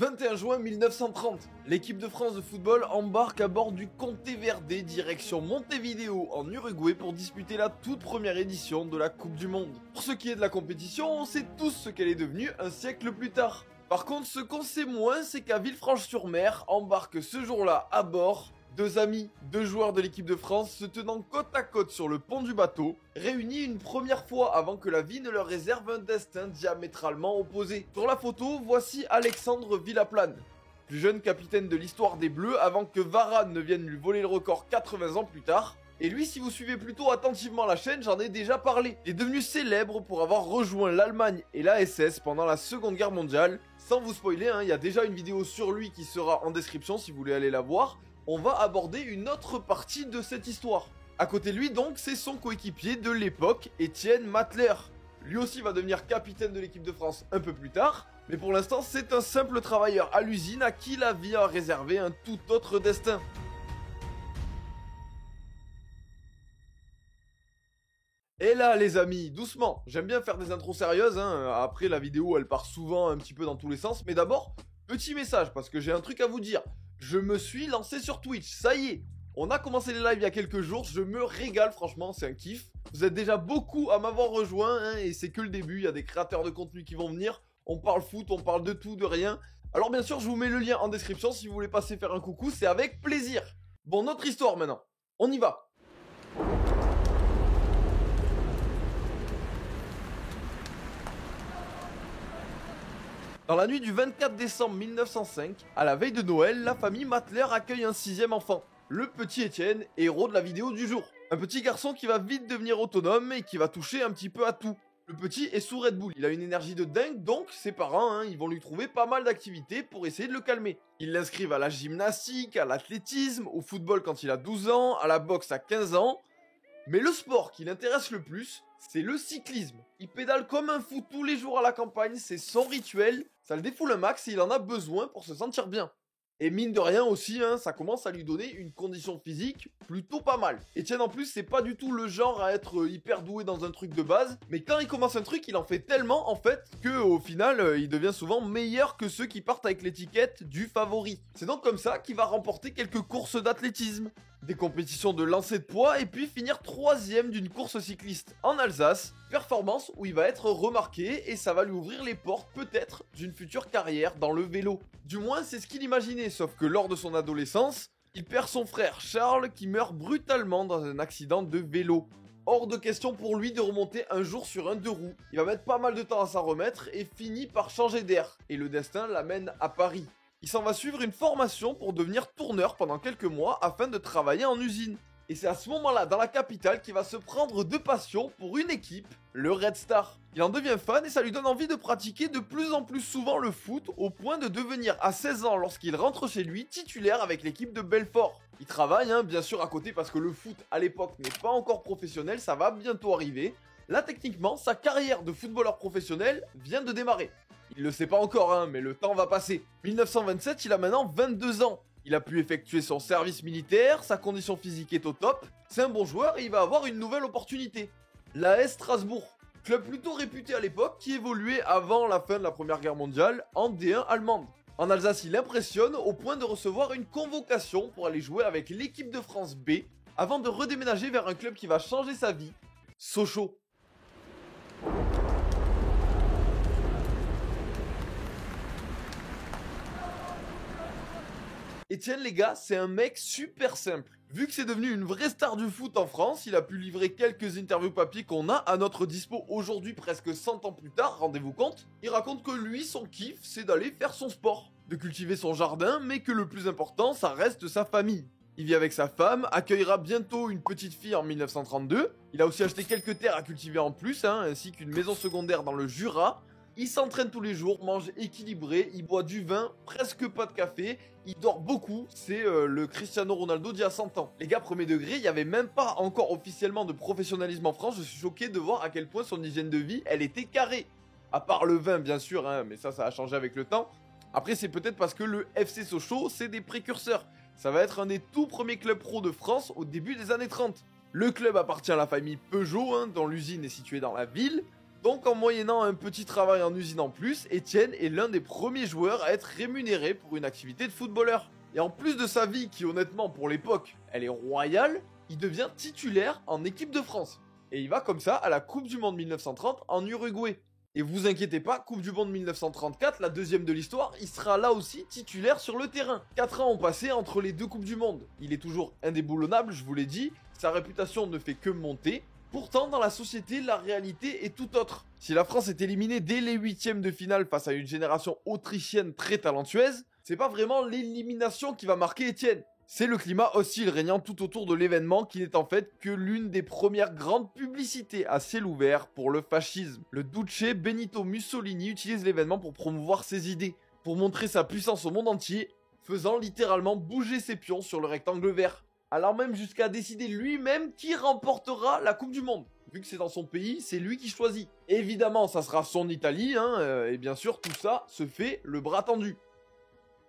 21 juin 1930, l'équipe de France de football embarque à bord du Monteverde direction Montevideo en Uruguay pour disputer la toute première édition de la Coupe du Monde. Pour ce qui est de la compétition, on sait tous ce qu'elle est devenue un siècle plus tard. Par contre, ce qu'on sait moins, c'est qu'à Villefranche-sur-Mer embarquent ce jour-là à bord deux amis, deux joueurs de l'équipe de France se tenant côte à côte sur le pont du bateau, réunis une première fois avant que la vie ne leur réserve un destin diamétralement opposé. Sur la photo, voici Alexandre Villaplane, plus jeune capitaine de l'histoire des Bleus avant que Varane ne vienne lui voler le record 80 ans plus tard. Et lui, si vous suivez plutôt attentivement la chaîne, j'en ai déjà parlé. Il est devenu célèbre pour avoir rejoint l'Allemagne et la SS pendant la Seconde Guerre mondiale. Sans vous spoiler, il y a déjà une vidéo sur lui qui sera en description si vous voulez aller la voir. On va aborder une autre partie de cette histoire. À côté de lui donc, c'est son coéquipier de l'époque, Étienne Matler. Lui aussi va devenir capitaine de l'équipe de France un peu plus tard, mais pour l'instant c'est un simple travailleur à l'usine à qui la vie a réservé un tout autre destin. Et là les amis, doucement, j'aime bien faire des intros sérieuses, après la vidéo elle part souvent un petit peu dans tous les sens, mais d'abord, petit message parce que j'ai un truc à vous dire. Je me suis lancé sur Twitch, ça y est. On a commencé les lives il y a quelques jours, je me régale franchement, c'est un kiff. Vous êtes déjà beaucoup à m'avoir rejoint, et c'est que le début, il y a des créateurs de contenu qui vont venir. On parle foot, on parle de tout, de rien. Alors bien sûr, je vous mets le lien en description si vous voulez passer faire un coucou, c'est avec plaisir. Bon, notre histoire maintenant, on y va. Dans la nuit du 24 décembre 1905, à la veille de Noël, la famille Matler accueille un sixième enfant, le petit Étienne, héros de la vidéo du jour. Un petit garçon qui va vite devenir autonome et qui va toucher un petit peu à tout. Le petit est sous Red Bull, il a une énergie de dingue, donc ses parents, ils vont lui trouver pas mal d'activités pour essayer de le calmer. Ils l'inscrivent à la gymnastique, à l'athlétisme, au football quand il a 12 ans, à la boxe à 15 ans. Mais le sport qui l'intéresse le plus, c'est le cyclisme. Il pédale comme un fou tous les jours à la campagne, c'est son rituel, ça le défoule un max et il en a besoin pour se sentir bien. Et mine de rien aussi, ça commence à lui donner une condition physique plutôt pas mal. Etienne en plus, c'est pas du tout le genre à être hyper doué dans un truc de base, mais quand il commence un truc, il en fait tellement en fait que au final, il devient souvent meilleur que ceux qui partent avec l'étiquette du favori. C'est donc comme ça qu'il va remporter quelques courses d'athlétisme, des compétitions de lancer de poids et puis finir 3ème d'une course cycliste en Alsace, performance où il va être remarqué et ça va lui ouvrir les portes peut-être d'une future carrière dans le vélo. Du moins c'est ce qu'il imaginait, sauf que lors de son adolescence, il perd son frère Charles qui meurt brutalement dans un accident de vélo. Hors de question pour lui de remonter un jour sur un 2 roues. Il va mettre pas mal de temps à s'en remettre et finit par changer d'air. Et le destin l'amène à Paris. Il s'en va suivre une formation pour devenir tourneur pendant quelques mois afin de travailler en usine. Et c'est à ce moment-là, dans la capitale, qu'il va se prendre de passion pour une équipe, le Red Star. Il en devient fan et ça lui donne envie de pratiquer de plus en plus souvent le foot, au point de devenir à 16 ans, lorsqu'il rentre chez lui, titulaire avec l'équipe de Belfort. Il travaille, bien sûr, à côté parce que le foot, à l'époque, n'est pas encore professionnel, ça va bientôt arriver. Là, techniquement, sa carrière de footballeur professionnel vient de démarrer. Il le sait pas encore, mais le temps va passer. 1927, il a maintenant 22 ans. Il a pu effectuer son service militaire, sa condition physique est au top, c'est un bon joueur et il va avoir une nouvelle opportunité. L'AS Strasbourg, club plutôt réputé à l'époque qui évoluait avant la fin de la Première Guerre mondiale en D1 allemande. En Alsace, il impressionne au point de recevoir une convocation pour aller jouer avec l'équipe de France B avant de redéménager vers un club qui va changer sa vie, Sochaux. Etienne les gars, c'est un mec super simple. Vu que c'est devenu une vraie star du foot en France, il a pu livrer quelques interviews papier qu'on a à notre dispo aujourd'hui presque 100 ans plus tard, rendez-vous compte. Il raconte que lui, son kiff, c'est d'aller faire son sport, de cultiver son jardin, mais que le plus important, ça reste sa famille. Il vit avec sa femme, accueillera bientôt une petite fille en 1932. Il a aussi acheté quelques terres à cultiver en plus, ainsi qu'une maison secondaire dans le Jura. Il s'entraîne tous les jours, mange équilibré, il boit du vin, presque pas de café, il dort beaucoup, c'est le Cristiano Ronaldo d'il y a 100 ans. Les gars, premier degré, il n'y avait même pas encore officiellement de professionnalisme en France, je suis choqué de voir à quel point son hygiène de vie, elle était carrée. À part le vin bien sûr, mais ça a changé avec le temps. Après c'est peut-être parce que le FC Sochaux, c'est des précurseurs. Ça va être un des tout premiers clubs pro de France au début des années 30. Le club appartient à la famille Peugeot, dont l'usine est située dans la ville. Donc en moyennant un petit travail en usine en plus, Etienne est l'un des premiers joueurs à être rémunéré pour une activité de footballeur. Et en plus de sa vie qui honnêtement pour l'époque, elle est royale, il devient titulaire en équipe de France. Et il va comme ça à la Coupe du Monde 1930 en Uruguay. Et vous inquiétez pas, Coupe du Monde 1934, la deuxième de l'histoire, il sera là aussi titulaire sur le terrain. 4 ans ont passé entre les deux Coupes du Monde. Il est toujours indéboulonnable, je vous l'ai dit, sa réputation ne fait que monter. Pourtant, dans la société, la réalité est tout autre. Si la France est éliminée dès les huitièmes de finale face à une génération autrichienne très talentueuse, c'est pas vraiment l'élimination qui va marquer Etienne. C'est le climat hostile régnant tout autour de l'événement qui n'est en fait que l'une des premières grandes publicités à ciel ouvert pour le fascisme. Le Duce Benito Mussolini utilise l'événement pour promouvoir ses idées, pour montrer sa puissance au monde entier, faisant littéralement bouger ses pions sur le rectangle vert, allant même jusqu'à décider lui-même qui remportera la Coupe du Monde. Vu que c'est dans son pays, c'est lui qui choisit. Évidemment, ça sera son Italie, et bien sûr, tout ça se fait le bras tendu.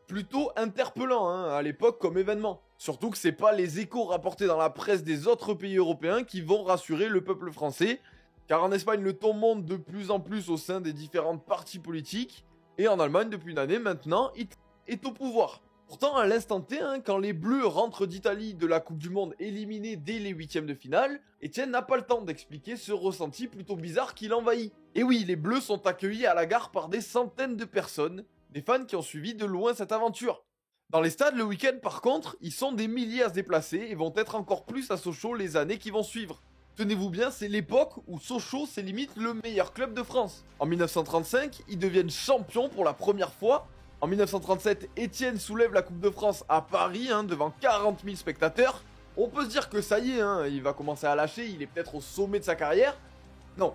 Plutôt interpellant à l'époque comme événement. Surtout que c'est pas les échos rapportés dans la presse des autres pays européens qui vont rassurer le peuple français, car en Espagne le ton monte de plus en plus au sein des différentes partis politiques, et en Allemagne depuis une année maintenant, Hitler est au pouvoir. Pourtant à l'instant T, quand les Bleus rentrent d'Italie de la Coupe du Monde éliminés dès les huitièmes de finale, Etienne n'a pas le temps d'expliquer ce ressenti plutôt bizarre qui l'envahit. Et oui, les Bleus sont accueillis à la gare par des centaines de personnes, des fans qui ont suivi de loin cette aventure. Dans les stades, le week-end par contre, ils sont des milliers à se déplacer et vont être encore plus à Sochaux les années qui vont suivre. Tenez-vous bien, c'est l'époque où Sochaux c'est limite le meilleur club de France. En 1935, ils deviennent champions pour la première fois. En 1937, Etienne soulève la Coupe de France à Paris devant 40 000 spectateurs. On peut se dire que ça y est, il va commencer à lâcher, il est peut-être au sommet de sa carrière. Non,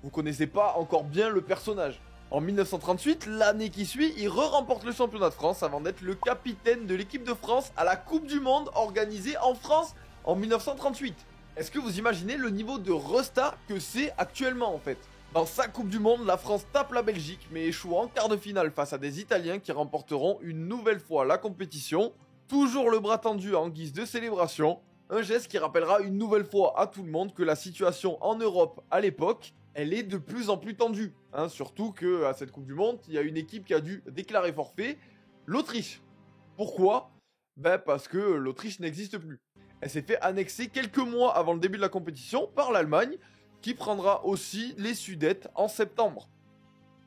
vous connaissez pas encore bien le personnage. En 1938, l'année qui suit, il remporte le championnat de France avant d'être le capitaine de l'équipe de France à la Coupe du Monde organisée en France en 1938. Est-ce que vous imaginez le niveau de resta que c'est actuellement en fait? Dans sa Coupe du Monde, la France tape la Belgique mais échoue en quart de finale face à des Italiens qui remporteront une nouvelle fois la compétition. Toujours le bras tendu en guise de célébration, un geste qui rappellera une nouvelle fois à tout le monde que la situation en Europe à l'époque, elle est de plus en plus tendue. Surtout qu'à cette Coupe du Monde, il y a une équipe qui a dû déclarer forfait, l'Autriche. Pourquoi? Parce que l'Autriche n'existe plus. Elle s'est fait annexer quelques mois avant le début de la compétition par l'Allemagne, qui prendra aussi les Sudètes en septembre.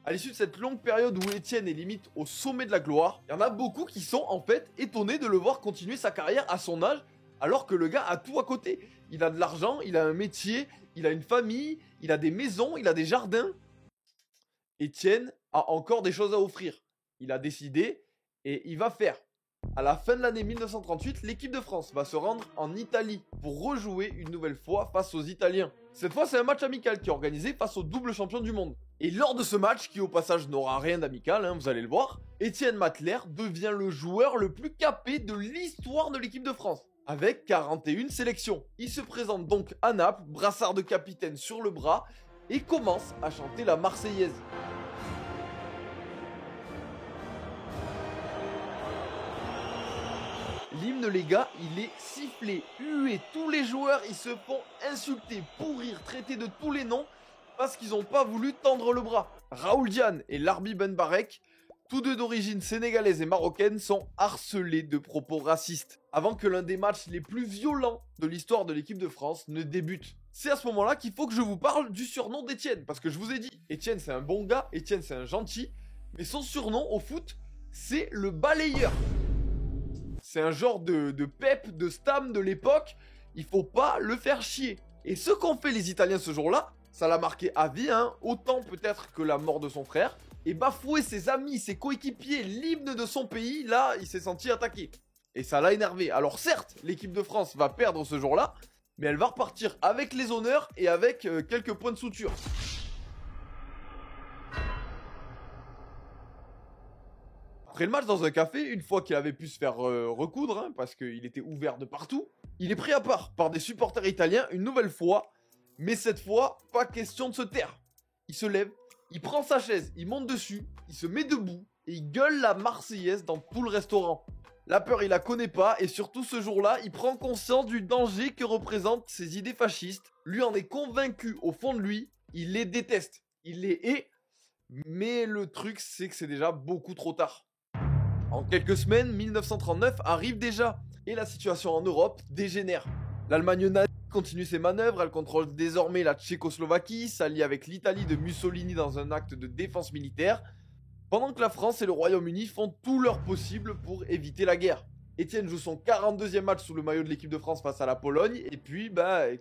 À l'issue de cette longue période où Etienne est limite au sommet de la gloire, il y en a beaucoup qui sont en fait étonnés de le voir continuer sa carrière à son âge, alors que le gars a tout à côté. Il a de l'argent, il a un métier, il a une famille, il a des maisons, il a des jardins. Etienne a encore des choses à offrir. Il a décidé et il va faire. À la fin de l'année 1938, l'équipe de France va se rendre en Italie pour rejouer une nouvelle fois face aux Italiens. Cette fois, c'est un match amical qui est organisé face au double champion du monde. Et lors de ce match, qui au passage n'aura rien d'amical, vous allez le voir, Étienne Matler devient le joueur le plus capé de l'histoire de l'équipe de France, avec 41 sélections. Il se présente donc à Naples, brassard de capitaine sur le bras, et commence à chanter la Marseillaise. L'hymne, les gars, il est sifflé, hué. Tous les joueurs, ils se font insulter, pourrir, traiter de tous les noms parce qu'ils n'ont pas voulu tendre le bras. Raoul Diane et Larbi Ben Barek, tous deux d'origine sénégalaise et marocaine, sont harcelés de propos racistes avant que l'un des matchs les plus violents de l'histoire de l'équipe de France ne débute. C'est à ce moment-là qu'il faut que je vous parle du surnom d'Étienne, parce que je vous ai dit, Étienne c'est un bon gars, Étienne c'est un gentil, mais son surnom au foot, c'est le balayeur. C'est un genre de Pep, de Stam de l'époque, il faut pas le faire chier. Et ce qu'ont fait les Italiens ce jour-là, ça l'a marqué à vie, autant peut-être que la mort de son frère. Et bafouer ses amis, ses coéquipiers, l'hymne de son pays, là, il s'est senti attaqué. Et ça l'a énervé. Alors certes, l'équipe de France va perdre ce jour-là, mais elle va repartir avec les honneurs et avec quelques points de suture. Après le match dans un café, une fois qu'il avait pu se faire recoudre, parce qu'il était ouvert de partout, il est pris à part par des supporters italiens une nouvelle fois, mais cette fois, pas question de se taire. Il se lève, il prend sa chaise, il monte dessus, il se met debout et il gueule la Marseillaise dans tout le restaurant. La peur, il la connaît pas et surtout ce jour-là, il prend conscience du danger que représentent ses idées fascistes. Lui en est convaincu au fond de lui il les déteste, il les hait, mais le truc c'est que c'est déjà beaucoup trop tard. En quelques semaines, 1939 arrive déjà, et la situation en Europe dégénère. L'Allemagne nazie continue ses manœuvres, elle contrôle désormais la Tchécoslovaquie, s'allie avec l'Italie de Mussolini dans un acte de défense militaire, pendant que la France et le Royaume-Uni font tout leur possible pour éviter la guerre. Étienne joue son 42e match sous le maillot de l'équipe de France face à la Pologne, et puis,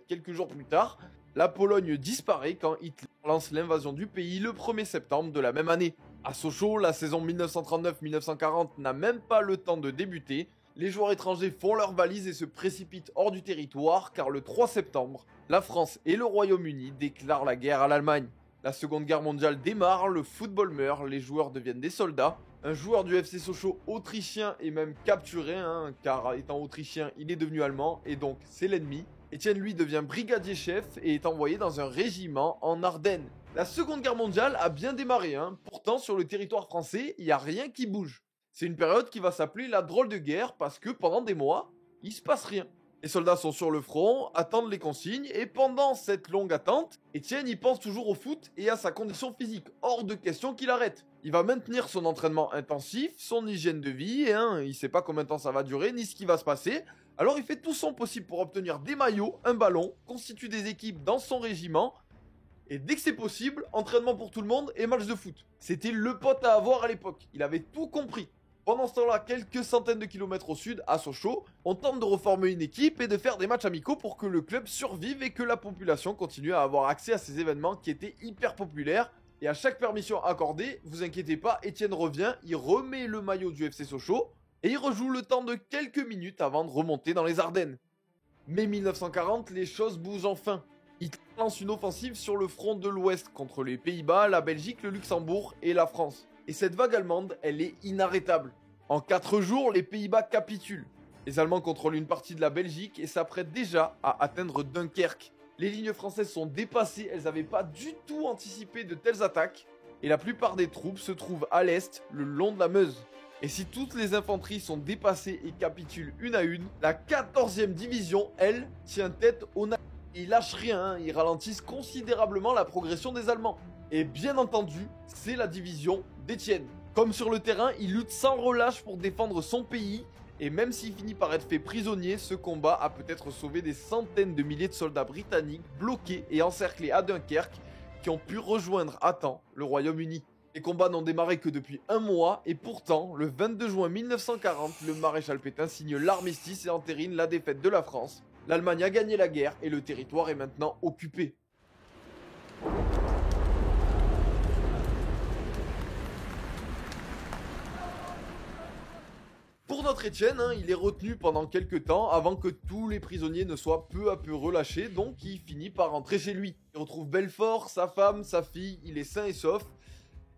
quelques jours plus tard, la Pologne disparaît quand Hitler lance l'invasion du pays le 1er septembre de la même année. À Sochaux, la saison 1939-1940 n'a même pas le temps de débuter. Les joueurs étrangers font leurs valises et se précipitent hors du territoire car le 3 septembre, la France et le Royaume-Uni déclarent la guerre à l'Allemagne. La Seconde Guerre mondiale démarre, le football meurt, les joueurs deviennent des soldats. Un joueur du FC Sochaux autrichien est même capturé, car étant autrichien, il est devenu allemand et donc c'est l'ennemi. Étienne lui devient brigadier chef et est envoyé dans un régiment en Ardennes. La Seconde Guerre mondiale a bien démarré, pourtant sur le territoire français, il n'y a rien qui bouge. C'est une période qui va s'appeler la drôle de guerre parce que pendant des mois, il se passe rien. Les soldats sont sur le front, attendent les consignes, et pendant cette longue attente, Étienne y pense toujours au foot et à sa condition physique. Hors de question qu'il arrête. Il va maintenir son entraînement intensif, son hygiène de vie, et il sait pas combien de temps ça va durer, ni ce qui va se passer. Alors il fait tout son possible pour obtenir des maillots, un ballon, constitue des équipes dans son régiment, et dès que c'est possible, entraînement pour tout le monde et match de foot. C'était le pote à avoir à l'époque, il avait tout compris. Pendant ce temps-là, quelques centaines de kilomètres au sud, à Sochaux, on tente de reformer une équipe et de faire des matchs amicaux pour que le club survive et que la population continue à avoir accès à ces événements qui étaient hyper populaires. Et à chaque permission accordée, vous inquiétez pas, Étienne revient, il remet le maillot du FC Sochaux et il rejoue le temps de quelques minutes avant de remonter dans les Ardennes. Mais 1940, les choses bougent enfin. Il lance une offensive sur le front de l'Ouest contre les Pays-Bas, la Belgique, le Luxembourg et la France. Et cette vague allemande, elle est inarrêtable. En 4 jours, les Pays-Bas capitulent. Les Allemands contrôlent une partie de la Belgique et s'apprêtent déjà à atteindre Dunkerque. Les lignes françaises sont dépassées, elles n'avaient pas du tout anticipé de telles attaques. Et la plupart des troupes se trouvent à l'est, le long de la Meuse. Et si toutes les infanteries sont dépassées et capitulent une à une, la 14e division, elle, tient tête aux nazis. Ils lâchent rien, ils ralentissent considérablement la progression des Allemands. Et bien entendu, c'est la division d'Étienne. Comme sur le terrain, il lutte sans relâche pour défendre son pays, et même s'il finit par être fait prisonnier, ce combat a peut-être sauvé des centaines de milliers de soldats britanniques bloqués et encerclés à Dunkerque, qui ont pu rejoindre à temps le Royaume-Uni. Les combats n'ont démarré que depuis un mois, et pourtant, le 22 juin 1940, le maréchal Pétain signe l'armistice et entérine la défaite de la France. L'Allemagne a gagné la guerre et le territoire est maintenant occupé. Pour notre Étienne, il est retenu pendant quelques temps avant que tous les prisonniers ne soient peu à peu relâchés, donc il finit par rentrer chez lui. Il retrouve Belfort, sa femme, sa fille, il est sain et sauf.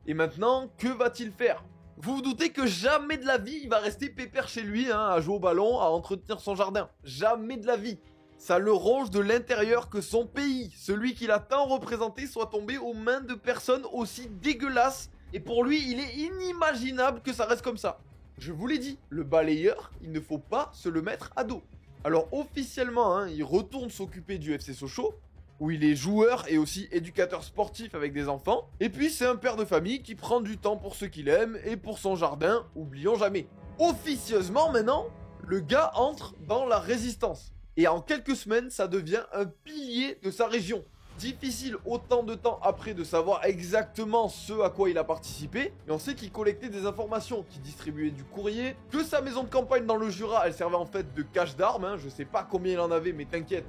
Et maintenant, que va-t-il faire ? Vous vous doutez que jamais de la vie il va rester pépère chez lui, à jouer au ballon, à entretenir son jardin. Jamais de la vie. Ça le ronge de l'intérieur que son pays, celui qu'il a tant représenté, soit tombé aux mains de personnes aussi dégueulasses. Et pour lui, il est inimaginable que ça reste comme ça. Je vous l'ai dit, le balayeur, il ne faut pas se le mettre à dos. Alors officiellement, il retourne s'occuper du FC Sochaux, où il est joueur et aussi éducateur sportif avec des enfants. Et puis c'est un père de famille qui prend du temps pour ceux qu'il aime et pour son jardin, oublions jamais. Officieusement maintenant, le gars entre dans la résistance. Et en quelques semaines, ça devient un pilier de sa région. Difficile autant de temps après de savoir exactement ce à quoi il a participé, mais on sait qu'il collectait des informations, qu'il distribuait du courrier, que sa maison de campagne dans le Jura, elle servait en fait de cache d'armes, je sais pas combien il en avait, mais t'inquiète,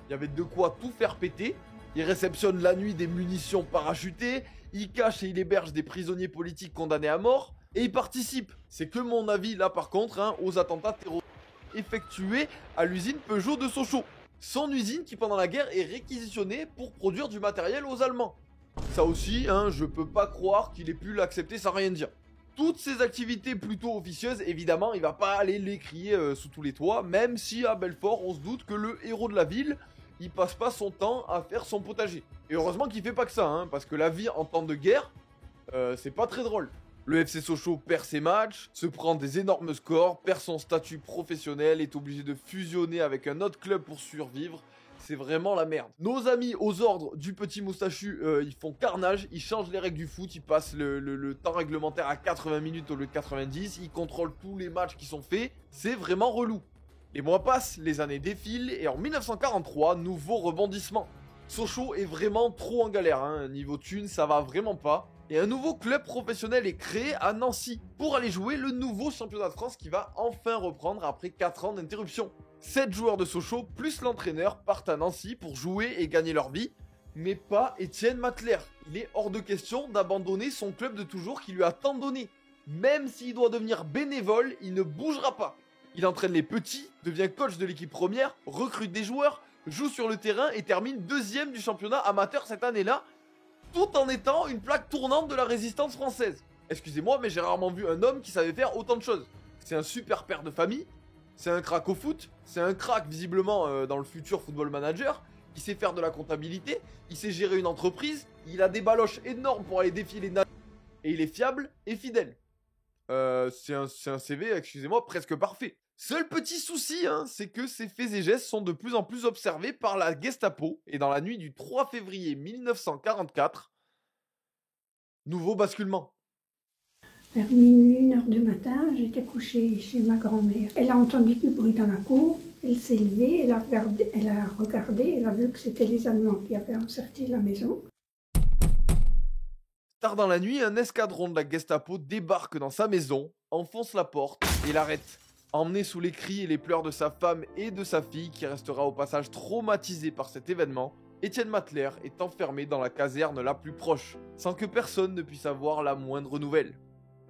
il y avait de quoi tout faire péter. Il réceptionne la nuit des munitions parachutées, il cache et il héberge des prisonniers politiques condamnés à mort, et il participe, c'est que mon avis là par contre, aux attentats terroristes effectués à l'usine Peugeot de Sochaux. Son usine qui pendant la guerre est réquisitionnée pour produire du matériel aux Allemands. Ça aussi, je peux pas croire qu'il ait pu l'accepter sans rien dire. Toutes ces activités plutôt officieuses, évidemment, il va pas aller les crier sous tous les toits, même si à Belfort, on se doute que le héros de la ville, il passe pas son temps à faire son potager. Et heureusement qu'il fait pas que ça, parce que la vie en temps de guerre, c'est pas très drôle. Le FC Sochaux perd ses matchs, se prend des énormes scores, perd son statut professionnel, est obligé de fusionner avec un autre club pour survivre. c'est vraiment la merde. Nos amis aux ordres du petit moustachu, ils font carnage, ils changent les règles du foot, ils passent le temps réglementaire à 80 minutes au lieu de 90, ils contrôlent tous les matchs qui sont faits, c'est vraiment relou. Les mois passent, les années défilent, et en 1943, nouveau rebondissement. Sochaux est vraiment trop en galère, hein. Niveau thune, ça va vraiment pas. Et un nouveau club professionnel est créé à Nancy pour aller jouer le nouveau championnat de France qui va enfin reprendre après 4 ans d'interruption. 7 joueurs de Sochaux plus l'entraîneur partent à Nancy pour jouer et gagner leur vie, mais pas Étienne Matler. Il est hors de question d'abandonner son club de toujours qui lui a tant donné. Même s'il doit devenir bénévole, il ne bougera pas. Il entraîne les petits, devient coach de l'équipe première, recrute des joueurs, joue sur le terrain et termine 2e du championnat amateur cette année-là, tout en étant une plaque tournante de la résistance française. Excusez-moi, mais j'ai rarement vu un homme qui savait faire autant de choses. C'est un super père de famille, c'est un crack au foot, c'est un crack visiblement dans le futur football manager, il sait faire de la comptabilité, il sait gérer une entreprise, il a des baloches énormes pour aller défier les nazis, et il est fiable et fidèle. C'est un CV, excusez-moi, presque parfait. Seul petit souci, hein, c'est que ses faits et gestes sont de plus en plus observés par la Gestapo, et dans la nuit du 3 février 1944, nouveau basculement. Vers minuit, 1h du matin, j'étais couchée chez ma grand-mère. Elle a entendu du bruit dans la cour, elle s'est levée, elle a regardé, elle a vu que c'était les Allemands qui avaient encerclé la maison. Tard dans la nuit, un escadron de la Gestapo débarque dans sa maison, enfonce la porte et l'arrête. Emmené sous les cris et les pleurs de sa femme et de sa fille, qui restera au passage traumatisée par cet événement, Étienne Matler est enfermé dans la caserne la plus proche, sans que personne ne puisse avoir la moindre nouvelle.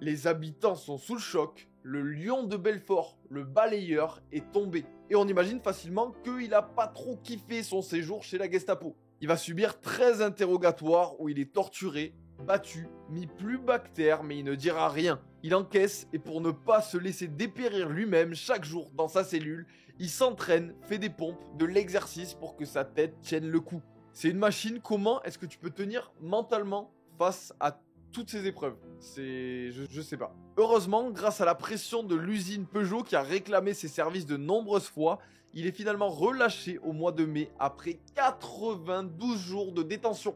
Les habitants sont sous le choc, le lion de Belfort, le balayeur, est tombé. Et on imagine facilement qu'il a pas trop kiffé son séjour chez la Gestapo. Il va subir 13 interrogatoires où il est torturé, battu, mis plus bactère, mais il ne dira rien. Il encaisse et pour ne pas se laisser dépérir lui-même chaque jour dans sa cellule, il s'entraîne, fait des pompes, de l'exercice pour que sa tête tienne le coup. C'est une machine, comment est-ce que tu peux tenir mentalement face à toutes ces épreuves? Je sais pas. Heureusement, grâce à la pression de l'usine Peugeot qui a réclamé ses services de nombreuses fois, il est finalement relâché au mois de mai après 92 jours de détention.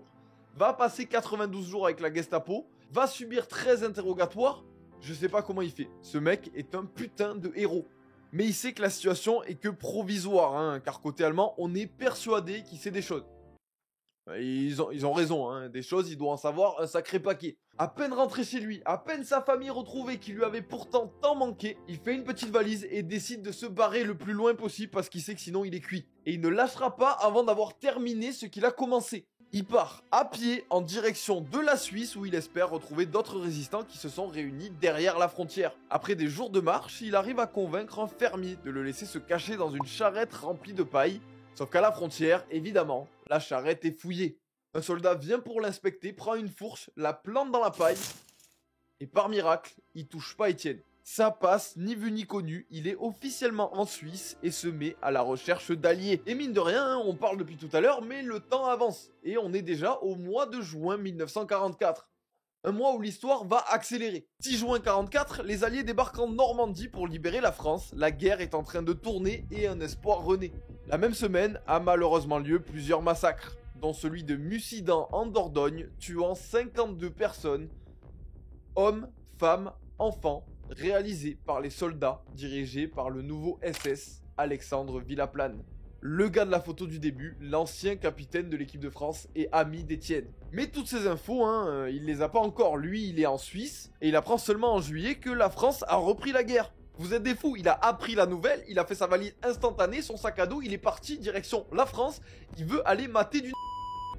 Va passer 92 jours avec la Gestapo, va subir 13 interrogatoires. Je sais pas comment il fait. Ce mec est un putain de héros. Mais il sait que la situation est que provisoire, hein, car côté allemand, on est persuadé qu'il sait des choses. Ils ont raison, hein, des choses, il doit en savoir un sacré paquet. À peine rentré chez lui, à peine sa famille retrouvée qui lui avait pourtant tant manqué, il fait une petite valise et décide de se barrer le plus loin possible parce qu'il sait que sinon il est cuit. Et il ne lâchera pas avant d'avoir terminé ce qu'il a commencé. Il part à pied en direction de la Suisse où il espère retrouver d'autres résistants qui se sont réunis derrière la frontière. Après des jours de marche, il arrive à convaincre un fermier de le laisser se cacher dans une charrette remplie de paille. Sauf qu'à la frontière, évidemment, la charrette est fouillée. Un soldat vient pour l'inspecter, prend une fourche, la plante dans la paille, et par miracle, il touche pas Étienne. Ça passe, ni vu ni connu, il est officiellement en Suisse et se met à la recherche d'alliés. Et mine de rien, hein, on parle depuis tout à l'heure, mais le temps avance. Et on est déjà au mois de juin 1944. Un mois où l'histoire va accélérer. 6 juin 44, les Alliés débarquent en Normandie pour libérer la France. La guerre est en train de tourner et un espoir renaît. La même semaine a malheureusement lieu plusieurs massacres, dont celui de Mussidan en Dordogne, tuant 52 personnes, hommes, femmes, enfants, réalisé par les soldats dirigés par le nouveau SS Alexandre Villaplane. Le gars de la photo du début, l'ancien capitaine de l'équipe de France et ami d'Étienne. Mais toutes ces infos, hein, il les a pas encore. Lui, il est en Suisse et il apprend seulement en juillet que la France a repris la guerre. Vous êtes des fous, il a appris la nouvelle, il a fait sa valise instantanée, son sac à dos, il est parti direction la France, il veut aller mater du...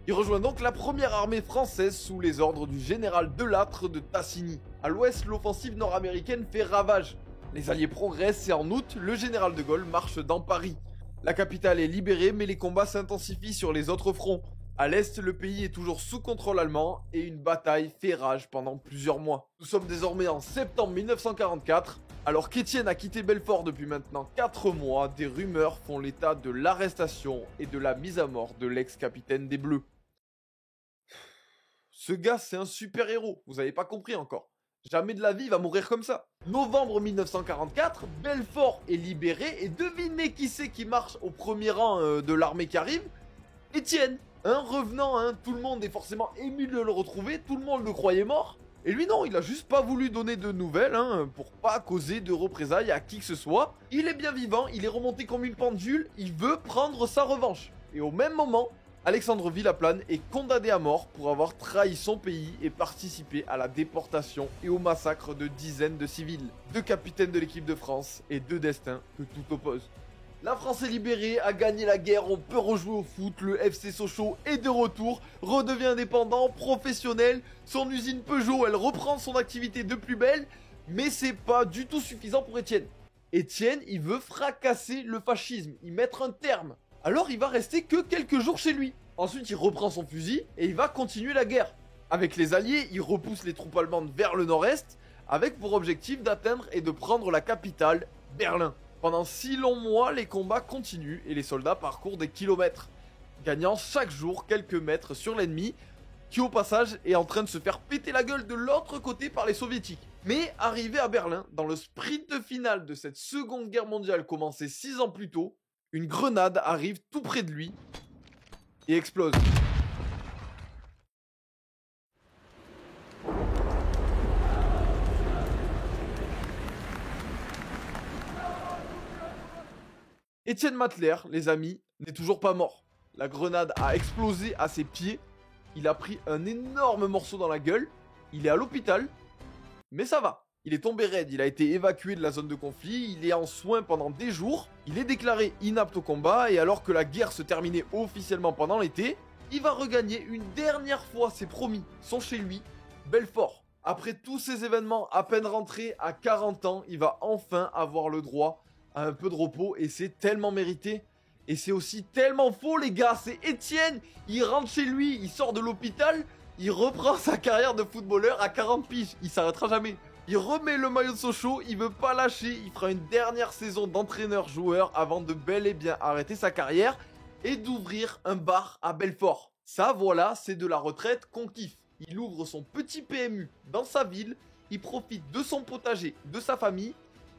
Il rejoint donc la première armée française sous les ordres du général Delattre de Tassigny. À l'ouest, l'offensive nord-américaine fait ravage. Les Alliés progressent et en août, le général de Gaulle marche dans Paris. La capitale est libérée, mais les combats s'intensifient sur les autres fronts. À l'est, le pays est toujours sous contrôle allemand et une bataille fait rage pendant plusieurs mois. Nous sommes désormais en septembre 1944. Alors qu'Étienne a quitté Belfort depuis maintenant 4 mois, des rumeurs font l'état de l'arrestation et de la mise à mort de l'ex-capitaine des Bleus. Ce gars, c'est un super héros, vous avez pas compris encore. Jamais de la vie il va mourir comme ça. Novembre 1944, Belfort est libéré et devinez qui c'est qui marche au premier rang de l'armée qui arrive? Étienne, revenant, tout le monde est forcément ému de le retrouver, tout le monde le croyait mort. Et lui non, il a juste pas voulu donner de nouvelles, pour pas causer de représailles à qui que ce soit. Il est bien vivant, il est remonté comme une pendule, il veut prendre sa revanche. Et au même moment, Alexandre Villaplane est condamné à mort pour avoir trahi son pays et participé à la déportation et au massacre de dizaines de civils, 2 capitaines de l'équipe de France et 2 destins que tout oppose. La France est libérée, a gagné la guerre, on peut rejouer au foot, le FC Sochaux est de retour, redevient indépendant, professionnel, son usine Peugeot, elle reprend son activité de plus belle, mais c'est pas du tout suffisant pour Étienne. Étienne, il veut fracasser le fascisme, y mettre un terme. Alors il va rester que quelques jours chez lui. Ensuite, il reprend son fusil et il va continuer la guerre. Avec les Alliés, il repousse les troupes allemandes vers le nord-est, avec pour objectif d'atteindre et de prendre la capitale, Berlin. Pendant 6 longs mois, les combats continuent et les soldats parcourent des kilomètres, gagnant chaque jour quelques mètres sur l'ennemi, qui au passage est en train de se faire péter la gueule de l'autre côté par les soviétiques. Mais arrivé à Berlin, dans le sprint final de cette seconde guerre mondiale commencée 6 ans plus tôt, une grenade arrive tout près de lui et explose. Étienne Matler, les amis, n'est toujours pas mort. La grenade a explosé à ses pieds, il a pris un énorme morceau dans la gueule, il est à l'hôpital, mais ça va. Il est tombé raide, il a été évacué de la zone de conflit, il est en soins pendant des jours, il est déclaré inapte au combat et alors que la guerre se terminait officiellement pendant l'été, il va regagner une dernière fois, c'est promis, son chez lui, Belfort. Après tous ces événements, à peine rentré à 40 ans, il va enfin avoir le droit à un peu de repos et c'est tellement mérité. Et c'est aussi tellement faux les gars, c'est Étienne, il rentre chez lui, il sort de l'hôpital, il reprend sa carrière de footballeur à 40 piges, il s'arrêtera jamais. Il remet le maillot de Sochaux, il veut pas lâcher, il fera une dernière saison d'entraîneur-joueur avant de bel et bien arrêter sa carrière et d'ouvrir un bar à Belfort. Ça voilà, c'est de la retraite qu'on kiffe. Il ouvre son petit PMU dans sa ville, il profite de son potager, de sa famille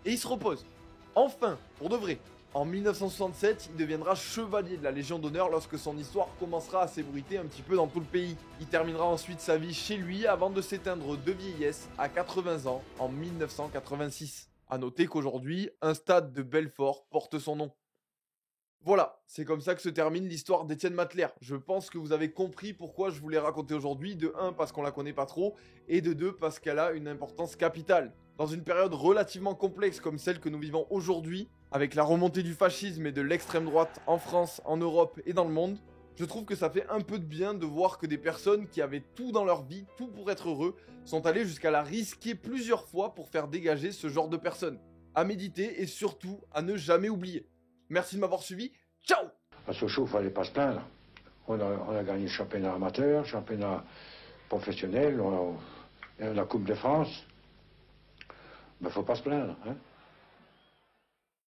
et il se repose. Enfin, pour de vrai, en 1967, il deviendra chevalier de la Légion d'honneur lorsque son histoire commencera à s'ébruiter un petit peu dans tout le pays. Il terminera ensuite sa vie chez lui avant de s'éteindre de vieillesse à 80 ans en 1986. A noter qu'aujourd'hui, un stade de Belfort porte son nom. Voilà, c'est comme ça que se termine l'histoire d'Étienne Matler. Je pense que vous avez compris pourquoi je vous l'ai raconté aujourd'hui. De 1, parce qu'on la connaît pas trop, et de 2, parce qu'elle a une importance capitale. Dans une période relativement complexe comme celle que nous vivons aujourd'hui, avec la remontée du fascisme et de l'extrême droite en France, en Europe et dans le monde, je trouve que ça fait un peu de bien de voir que des personnes qui avaient tout dans leur vie, tout pour être heureux, sont allées jusqu'à la risquer plusieurs fois pour faire dégager ce genre de personnes. À méditer et surtout à ne jamais oublier. Merci de m'avoir suivi, ciao! À Sochaux, il ne fallait pas se plaindre. On a gagné le championnat amateur, championnat professionnel, la Coupe de France. Il ne faut pas se plaindre.